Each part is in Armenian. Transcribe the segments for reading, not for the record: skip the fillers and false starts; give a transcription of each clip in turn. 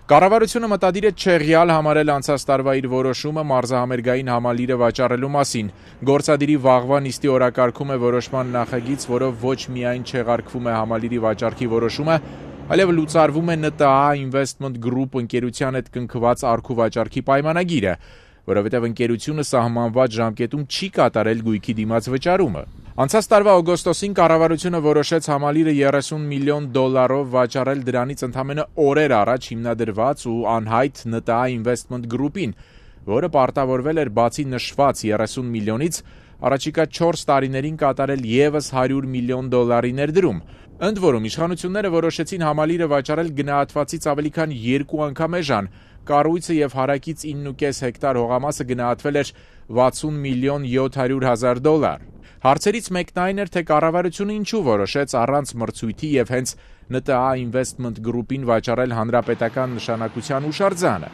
Կառավարությունը մտադիր է չեղյալ համարել անցած տարվա իր որոշումը մարզահամերգային համալիրը վաճառելու մասին։ Գործադիրի վաղվա նիստի օրակարգում է որոշման նախագիծ, որով ոչ միայն չեղարկվում է համալիրի վաճառքի որոշումը, այլև լուծարվում է ՆՏԱ Investment Group ընկերության հետ կնքված առքու վաճառքի պայմանագիրը, որովհետև ընկերությունը սահմանված ժամկետում չի կատարել գույքի դիմաց վճարումը։ Անցած տարվա օգոստոսին կառավարությունը որոշեց համալիրը $30 միլիոն վաճառել դրանից ընդամենը օրեր առաջ հիմնադրված ու անհայտ ՆՏԱ Investment Group-ին, որը պարտավորվել էր բացի նշված 30 միլիոնից առաջիկա 4 տարիներին կատարել ևս $100 միլիոն ներդրում։ Ընդ որում, իշխանությունները որոշեցին համալիրը վաճառել գնահատվածից ավելի քան 2 անգամ էժան։ Կառույցը եւ հարակից 9.5 հեկտար հողամասը գնահատվել էր $60 միլիոն $700,000։ Հարցերից մեկն այն էր, թե կառավարությունը ինչու որոշեց առանց մրցույթի եւ հենց ՆՏԱ Investment Group-ին վաճառել հանրապետական նշանակության հուշարձանը։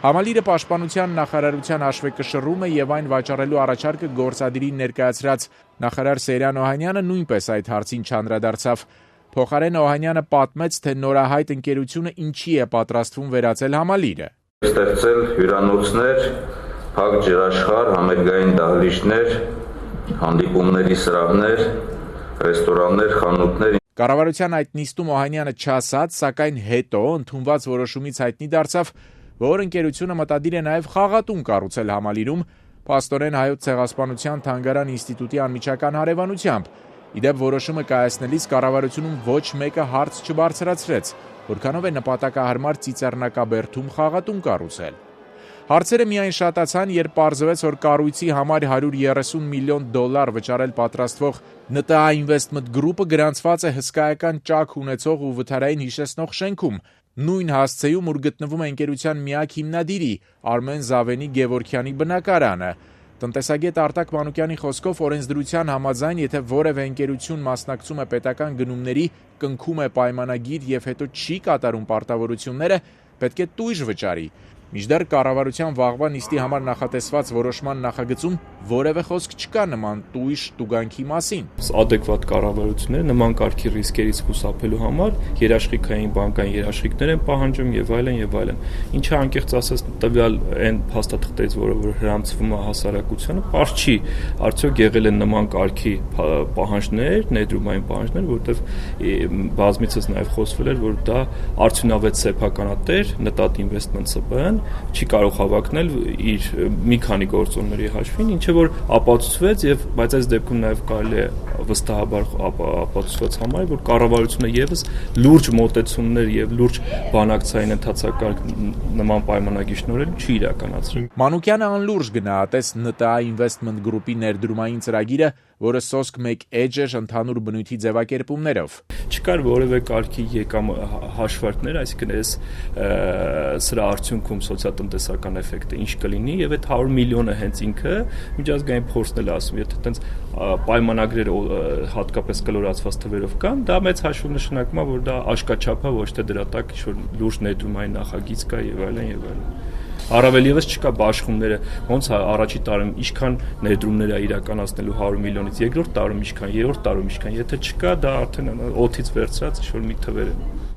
Համալիրը պաշտպանության նախարարության հաշվեկշռում է եւ այն վաճառելու առաջարկը գործադիրին ներկայացրած նախարար Սեյրան Օհանյանը նույնպես այդ հարցին չանդրադարձավ։ Փոխարեն Օհանյանը պատմեց, թե նորահայտ ընկերությունը ինչի է պատրաստվում վերածել համալիրը։ Ստեղծել հյուրանոցներ, փակ ջրաշխարհ, համերգային դահլիճներ, հանդիպումների սրահներ, ռեստորաններ, խանութներ։ Կառավարության այդ նիստում Օհանյանը չասաց, սակայն հետո ընդունված որոշումից հայտնի դարձավ, որ ընկերությունը մտադիր է նաև խաղատուն կառուցել համալիրում, փաստորեն Հայոց ցեղասպանության թանգարան ինստիտուտի անմիջական հարևանությամբ։ Իդեպ որոշումը կայացնելիս կառավարությունում ոչ մեկը հարց չբարձրացրեց, որքանով է նպատակահարմար Ծիծեռնակաբերդում խաղատուն կառուցել։ Հարցերը միայն շատացան, երբ պարզվեց, որ կառույցի համար $130 միլիոն վճարել պատրաստվող ՆՏԱ Investment Group-ը գրանցված է հսկայական ճաք ունեցող ու վթարային հիշեցնող շենքում, նույն հասցեում, ուր գտնվում է ընկերության միակ հիմնադիրի Արմեն Զավենի Գևորգյանի բնակարանը։ Տնտեսագետ Արտակ Մանուկյանի խոսքով օրենսդրության համաձայն, եթե որևէ ընկերություն մասնակցում է պետական գնումների, կնքում է պայմանագիր եւ հետո չի կատարում պարտավորությունները, պետք է տույժ վճարի։ Մինչդեռ կառավարության վաղվա նիստի համար նախատեսված որոշման նախագծում որևէ խոսք չկա նման տույժ տուգանքի մասին։ Ադեկվատ կառավարությունները նման կարգի ռիսկերից խուսափելու համար երաշխիքային բանկային երաշխիքներ են պահանջում եւ այլն։ Ինչը անկեղծ ասած տվյալ այն փաստաթղթերից, որը հրանցվում է հասարակությանը, պարզ չի, արդյոք եղել են նման կարգի պահանջներ, ներդրումային պահանջներ, որտեղ բազմիցս նաեւ խոսվել էր, որ դա արդյունավետ սեփականատեր ՆՏԱ Investment ՍՊԸ-ն չի կարող հավակնել իր մի քանի գործոնների հաշվին, ինչը որ ապացուցվեց բայց այս դեպքում նաև կարելի է վստահաբար ապացուցված համարել, որ կառավարությունը եւս լուրջ մոտեցումներ եւ լուրջ բանակցային ընթացակարգ նման պայմանագիր շնորհել չի իրականացրել։ Մանուկյանը անլուրջ գնահատեց ՆՏԱ Investment Group-ի ներդրումային ծրագիրը, որը սոսկ մեկ էջ էր ընդհանուր բնույթի ձևակերպումներով։ Չկար որևէ կարգի եկամ հաշվարկներ, այսինքն սրա արդյունքում սոցիալ-տնտեսական էֆեկտը ինչ կլինի եւ այդ 100 միլիոնը հենց ինքը միջազգային փորձն էլ ասում, եթե այդպես պայմանագրեր հատկապես կլորացված թվերով կան, դա մեծ հաշվով նշանակում է, որ դա աշկաչափ է, ոչ թե դրա տակ ինչ-որ լուրջ ներդրումային նախագիծ կա եւ այլն։ Առավել եւս չկա բաշխումները, ոնց առաջի տարում ինչքան ներդրումներ է իրականացնելու 100 միլիոնից, երկրորդ տարում ինչքան, երրորդ տարում ինչքան, եթե չկա, դա արդեն օդից վերցրած ինչ-որ մի թվեր են։